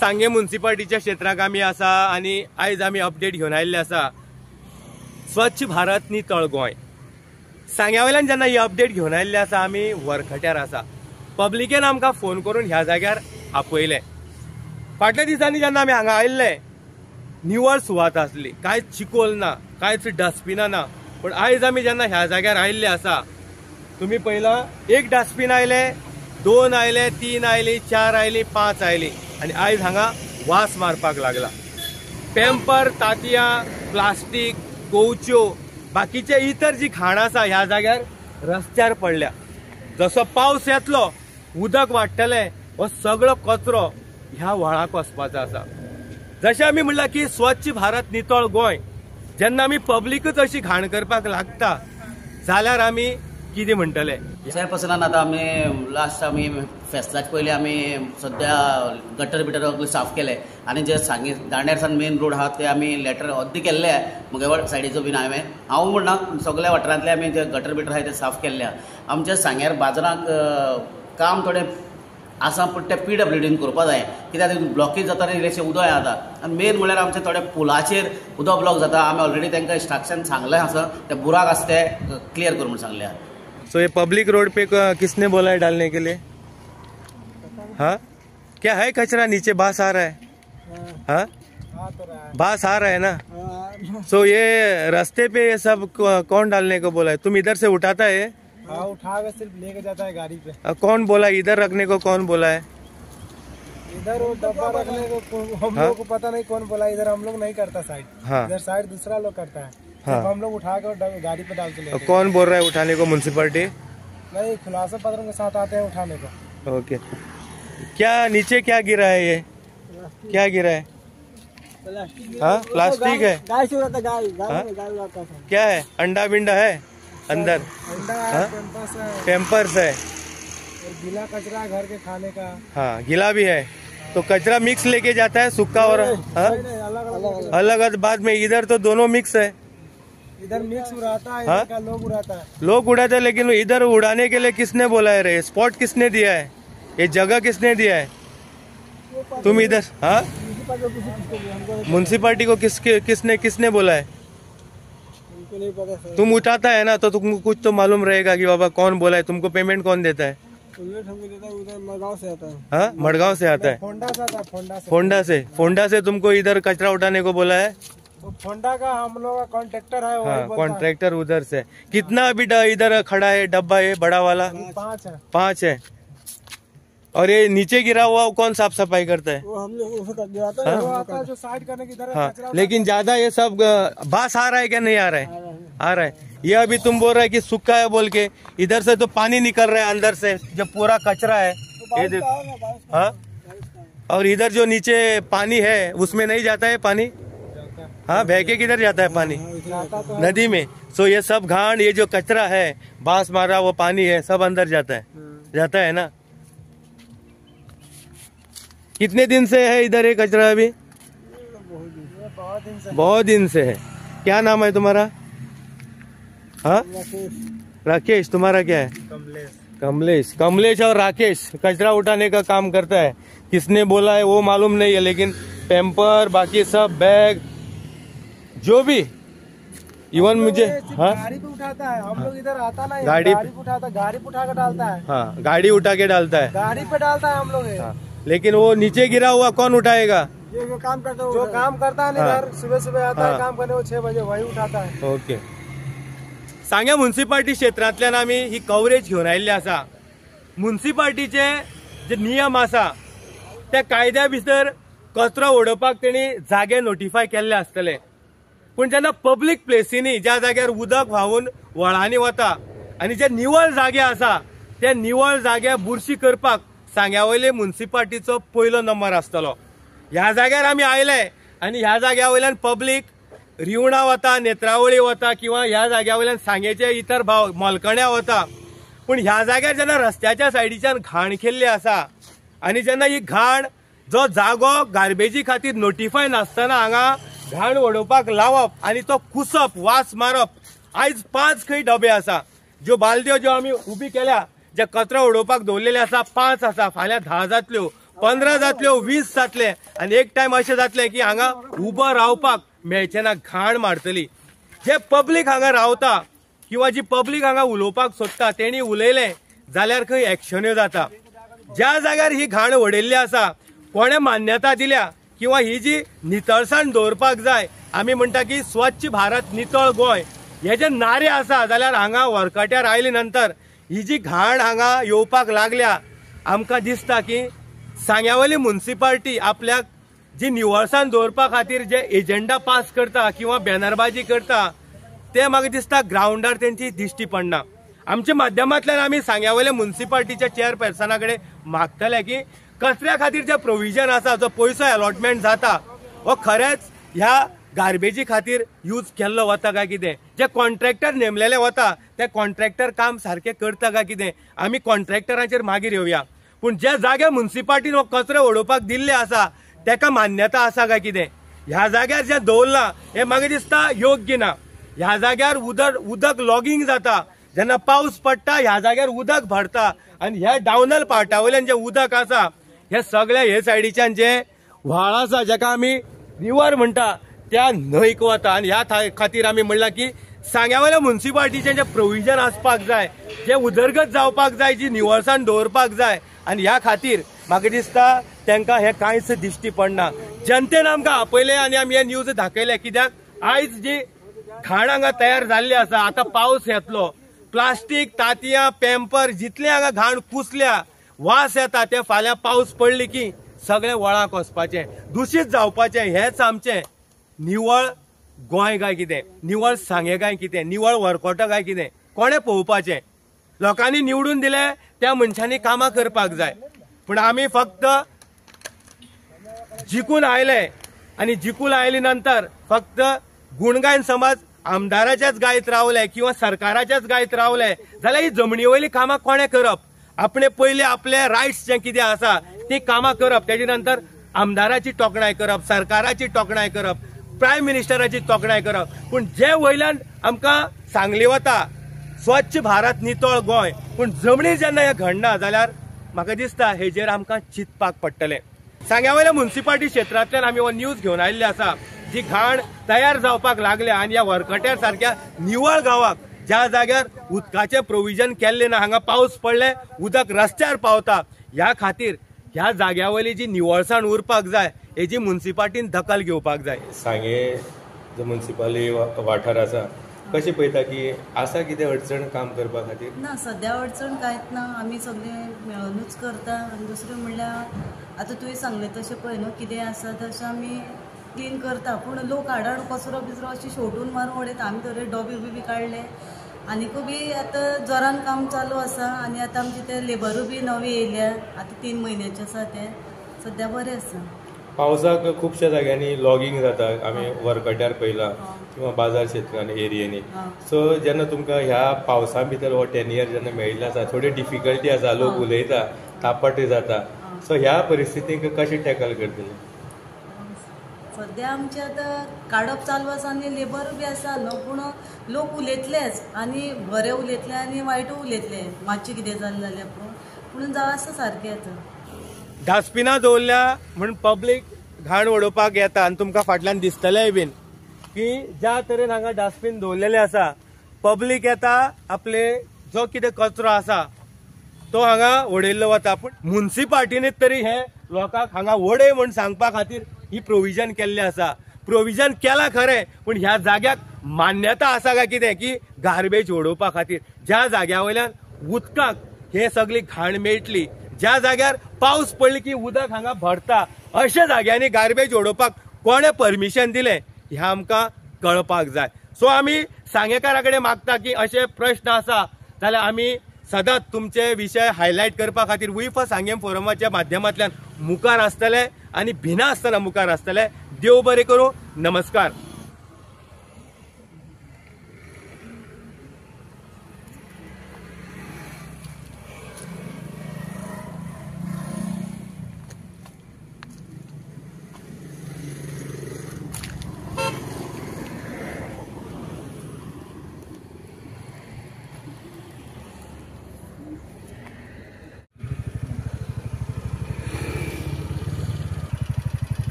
सांगे म्युनिसिपालिटीच्या क्षेत्राक आमी आसा आणि आयज आमी अपडेट घेवन आयिल्ले आसा स्वच्छ भारत नितळ गोंय। सांग्या वयल्यान जेन्ना ही अपडेट घेवन आयिल्ले आसा आमी वरखट्यार आसा। पब्लिकेन आमकां फोन करून ह्या जाग्यार आपयले। फाटल्या दिसांनी जेन्ना आमी हांगा आयिल्ले निवळ सुवात आसली, कांयच चिकोल ना, कांयच डस्टबिनां ना, पण आयज आमी जेन्ना ह्या जाग्यार आयिल्ले आसा तुम्ही पयला एक डस्टबिन आयले, 2 आयले, 3 आयली, 4 आयली, 5 आयली आणि आयज हांगा वास मारपाक लागला। पेम्पर, तांतयां, प्लास्टीक, कवच्यो, बाकीचे इतर जी घाण आसा ह्या जाग्यार रस्त्यार पडल्या। जसो पावस येतलो उदक वाडटले हो सगळो कचरो ह्या व्हाळाक वचपाचो आसा। जशें आमी म्हणला की स्वच्छ भारत नितळ गोंय, जेन्ना आमी पब्लिकूच अशी घाण करपाक लागता जाल्यार आमी कितें म्हणटले? चेअरपर्सनान आता आमी लास्ट आमी फेस्ताचे पयलीं आमी सद्या गटर बिटर सगळे साफ केले आणि जे सांगी दांड्यारसान मेन रोड आहा ते आमी लेटर अद्दी केल्ले मुगे सायडीचो बीन हांव म्हणना सगळ्या वाठारांतले आमी जे गटर बिटर आहा ते साफ केल्ले। आमच्या सांग्यार बाजाराक काम थोडें आसा पण ते PWDन करपा जाय, कित्याक ब्लॉकेज जाता आनी इलेक्शन उदक येता आनी मेन म्हळ्यार आमचे थोडे पुलाचेर उदक ब्लॉक जाता। आमी ऑलरेडी तांकां इंस्ट्रक्शन सांगलें आसा, ते बुराक आसा ते क्लियर कर म्हणून सांगले। सो ये पब्लिक रोड पे किसने बोला है डालने के लिए? हाँ, क्या है कचरा नीचे बास आ रहा है? हाँ, बास आ रहा है ना। सो ये रास्ते पे ये सब कौन डालने को बोला है? तुम इधर से उठाता है? हाँ, उठा के सिर्फ लेके जाता है गाड़ी पे। कौन बोला इधर रखने को? कौन बोला है इधर वो डब्बा रखने को? हम लोग को पता नहीं कौन बोला। इधर हम लोग नहीं करता साइड। हाँ, इधर साइड दूसरा लोग करता है। हाँ, हम लोग उठा कर गाड़ी पे डाल के लेते हैं। कौन बोल रहा है उठाने को? म्युनिसिपालिटी नहीं, खुलासा पत्रों के साथ आते हैं उठाने को। ओके, क्या नीचे क्या गिरा है? ये क्या गिरा है? हाँ, प्लास्टिक है। गाय से उड़ाता, गाय उड़ाता था। क्या है? अंडा बिंडा है अंदर? अंडा है, पेम्पर्स है, और गीला कचरा घर के खाने का। हाँ, गीला भी है। तो कचरा मिक्स लेके जाता है, सूखा और अलग अलग बाद में। इधर तो दोनों मिक्स है। इधर मिक्स उड़ाता है, हाँ? इधर का लोग उड़ाता है। लोग उड़ाते हैं, लेकिन इधर उड़ाने के लिए किसने बोला है रे? स्पॉट किसने दिया है? ये जगह किसने दिया है? तुम इधर? हाँ, म्युनिसिपालिटी को किसने बोला है? नहीं पता। तुम उठाता है ना, तो तुमको कुछ तो मालूम रहेगा कि बाबा कौन बोला है। तुमको पेमेंट कौन देता है? उधर मडगांव से आता है। हाँ, मडगांव से आता है। फोंडा से आता है। फोंडा से तुमको इधर कचरा उठाने को बोला है? फोंडा का हम लोग का कॉन्ट्रैक्टर है। हाँ, कॉन्ट्रैक्टर उधर से। कितना अभी इधर खड़ा है डब्बा? है बड़ा वाला? 5 है। और ये नीचे गिरा हुआ कौन साफ सफाई करता है? वो हम लोग आता है जो साइड करने की तरह। हाँ, लेकिन ज्यादा ये सब बास आ रहा है क्या? नहीं आ रहा है? आ रहा है। ये अभी तुम बोल रहा है कि सूखा है बोल के, इधर से तो पानी निकल रहा है अंदर से, जब पूरा कचरा है ये देखो। हाँ, और इधर जो नीचे पानी है उसमें नहीं जाता है पानी? हाँ, बह के किधर जाता है पानी? नदी में। सो ये सब घाण, ये जो कचरा है, बांस मारा वो पानी है, सब अंदर जाता है ना। कितने दिन से है इधर ये कचरा? अभी बहुत दिन से है। क्या नाम है तुम्हारा? हाँ, राकेश। तुम्हारा क्या है? कमलेश और राकेश कचरा उठाने का काम करता है। किसने बोला है वो मालूम नहीं है, लेकिन पेम्पर, बाकी सब बैग जो भी, इवन मुझे। हाँ, गाड़ी पे उठाता है। हम लोग इधर आता नहीं। गाड़ी पे उठाता, गाड़ी पे उठा के डालता है। हाँ, गाड़ी उठा के डालता है। गाड़ी पे डालता है हम लोग। हाँ, लेकिन वो नीचे गिरा हुआ कौन उठाएगा? जो काम करता है, जो काम करता है ना, हाँ, घर सुबह आता हाँ, है काम करने, वो 6 बजे वही उठाता है। ओके। सांग्या म्युनिसिपालिटी क्षेत्रांतल्यान आमी ही कव्हरेज घेवन आयिल्ले आसा। म्युनिसिपालिटीचे जे नियम आसा त्या कायद्या भितर कचरो उडोवपाक तेणी जागे नोटिफाय केल्ले आसतले, पण जेन्ना पब्लीक प्लेसींनी ज्या जाग्यार उदक व्हांवून व्हाळांनी वता आनी जे निवळ जागे आसा त्या निवळ जाग्या बुरशी करपाक सांग्या वयले म्युनिसिपालिटीचो पयलो नंबर आसतलो। ह्या जाग्यार आमी आयले आनी ह्या जाग्या वयल्यान पब्लीक रिवणा वता, नेत्रावळी वता, किंवा ह्या जाग्या वयल्यान सांगेचे इतर भाव मोलकण्या वता, पण ह्या जाग्यार जेन्ना रस्त्याच्या सायडीच्यान घाण केल्ली आसा आनी जेन्ना ही घाण जो जागो गार्बेजी खातीर नोटिफाय नासतना हांगा घाण उडोवपाक लावप आनी तो कुसप, वास मारप। आयज 5 खंय डबे आसा, ज्यो बालद्यो ज्यो आमी उबी केल्या, जे कचरो उडोवपाक दवरलेले आसा 5 आसा, फाल्यां 10 जातल्यो। 15 जातल्यो 20 जातले आणि एक टाइम अशें जातले की हांगा उबो रावपाक मेळचे ना, घाण मारतली. जे पब्लीक हांगा रावता किंवा जी पब्लीक हांगा उलोवपाक सोदता तेणी उलयलें जाल्यार खंय एक्शन्यो जाता. ज्या जाग्यार ही घाण उडयल्ली आसा, कोणे मान्यता दिल्या किंवा ही जी नितळसाण दवरपाक जाय, आमी म्हणटा की स्वच्छ भारत नितळ गोंय, हे जे नारे आसा जाल्यार हांगा वरकट्यार आयले नंतर ही जी घाण हांगा येवपाक लागल्या, आमकां दिसता की सांग्यावली म्युनिसिपालिटी आपल्याक जी निवळसाण दवरपा खातीर जे एजेंडा पास करता किंवा बॅनरबाजी करता ते म्हाका दिसता ग्राउंडार तेंची दिश्टी पडना. आमच्या माध्यमांतल्यान आमी सांग्यावले म्युनिसिपालिटीच्या चेअरपर्सना कडेन मागतले की कचऱ्या खातीर जे प्रोविजन आसा, जो पयसो अलॉटमेंट जाता, हो खरेंच ह्या गार्बेजी खातीर यूज केल्लो वता काय कितें. जे कॉन्ट्रॅक्टर नेमलेले वता ते कॉन्ट्रॅक्टर काम सारखे करता काय कितें, आमी कॉन्ट्रॅक्टरांचेर मागीर येवया. पूण जे जाग्यार म्युनिसिपालिटीन हो कचरो उडोवपाक दिल्ले आसा तेका मान्यता आसा काय कितें. ह्या जाग्यार जे दवरला हे म्हाका दिसता योग्य ना. ह्या जाग्यार उदक लॉगिंग जाता, जेन्ना पावस पडटा ह्या जाग्यार उदक भरता आनी ह्या डावनल पार्टा वयल्यान जे उदक आसा हे सगळे हे सायडीच्यान जे व्हाळ आसा जेका आमी रिवर म्हणटा त्या न्हंयक वता. आनी ह्या खातीर आमी म्हणला की सांग्यावल्या म्युनिसिपालिटीचे जे प्रोविजन आसपाक जाय, जे उदरगत जावपाक जाय, जी निवळसाण दवरपाक जाय, आनी ह्या खातीर म्हाका दिसता तांकां हे कांयच दिश्टी पडना. जनतेन आमकां आपयले आनी आमी हे न्यूज दाखयले, कित्याक आयज जी घाण हांगा तयार जाल्ली आसा, आतां पावस येतलो, प्लास्टीक, तांतयां, पॅम्पर जितले हांगा घाण कुसल्या, वास येता, ते फाल्यां पावस पडली की सगळे वळाक वचपाचें, दूषित जावपाचें. हेच आमचें निवळ गोंय काय कितें, निवळ सांगे काय कितें, निवळ वरकोटो काय कितें, कोणे पळोवपाचें. लोकांनी निवडून दिले त्या मनशांनी कामां करपाक जाय. पूण आमी फक्त जिखून आयले आनी जिखून आयले नंतर फक्त गुणगायन समज आमदाराच्याच गायत रावले किंवा सरकाराच्याच गायत रावले जाल्यार ही जमनी वयली कामां कोणे करप. आपणे पयले आपले रायट्स जे कितें आसा ती कामां करप, तेजे नंतर आमदाराची तोखणाय करप, सरकाराची तोखणाय करप, प्रायम मिनिस्टराची तोखणाय करप. पूण जे वयल्यान आमकां सांगली वता स्वच्छ भारत नितळ गोंय, पूण जमनी जेन्ना हें घडना जाल्यार म्हाका दिसता हेजेर आमकां चिंतपाक पडटलें. सांग्यावयल्या म्युनिसिपालिटी क्षेत्रांतल्यान आमी हो न्यूज घेवन आयिल्ले आसा. जी घाण तयार जावपाक लागल्या आनी ह्या वरकट्यार सारक्या निवळ गांवाक ज्या जाग्यार उदकाचें प्रोविजन केल्लें ना, हांगा पावस पडले उदक रस्त्यार पावता, ह्या खातीर ह्या जाग्यावयली जी निवळसाण उरपाक जाय हेजी म्युनिसिपालिटीन दखल घेवपाक जाय. सांगे जो म्युनिसिपालिटी वाठार आसा कशें पळयता की आसा कितें अडचण काम करपा खातीर? ना, सद्या अडचण कांयच ना. आमी सगळे मेळूनच करता. आनी दुसरें म्हणल्यार आतां तुवें सांगलें तशें पळय न्हू, कितें आसा तशें आमी क्लीन करता. पूण लोक हाडाड कचरो बिचरो अशें शेवटून मारून उडयता. आमी तर डबे बी काडले आनीकूय बी आतां जोरान काम चालू आसा. आनी आतां आमचे ते लेबरूय बी नवे येयल्या, आतां 3 म्हयन्याचे आसा ते. सद्या बरें आसा. पावसाक खुबश्या जाग्यांनी लॉगिंग जाता, आमी वरकट्यार पयला किंवा बाजार क्षेत्रांनी एरियेनी. सो जेन्ना तुमकां ह्या पावसा भितर हो टेन्युअर जेन्ना मेळिल्लो आसा, थोडी डिफिकल्टी आसा, लोक उलयता, तापट जाता. सो ह्या परिस्थितीक कशें टॅकल करतले? सद्या आमचे आतां काडप चालू आसा आनी लेबर बी आसा न्हू. पूण लोक उलयतलेच, आनी बरे उलयतले आनी वायटूय उलयतले, मातशें कितें जालें जाल्यार. पूण जावं आसा सारकें. आतां डस्टबिनां दवरल्या म्हण पब्लीक घाण उडोवपाक येता आनी तुमकां फाटल्यान दिसतलेंय बीन की ज्या तरेन हांगा डस्टबीन दवरलेले आसा, पब्लीक येता, आपले जो कितें कचरो आसा तो हांगा उडयल्लो वता. पूण म्युनिसिपालिटीनीच तरी हे लोकांक हांगा उडय म्हण सांगपा खातीर ही प्रोविजन केल्लें आसा. प्रोविजन केला खरें, पूण ह्या जाग्याक मान्यता आसा काय कितें की गार्बेज उडोवपा खातीर. ज्या जाग्या वयल्यान उदकाक हे सगळी घाण मेळटली, ज्या जाग्यार पावस पडली की उदक हांगा भरता, अशा जाग्यांनी गार्बेज उडोवपाक कोणे परमिशन दिलें हें आमकां कळपाक जाय. सो आमी सांगेकारा कडेन मागता की अशे प्रश्न आसा जाल्यार आमी सदांच तुमचे विशय हायलायट करपा खातीर वी फॉर सांगेम फोरमाच्या माध्यमांतल्यान मुखार आसतले आनी भिना आसतना मुखार आसतले. देव बरें करूं. नमस्कार.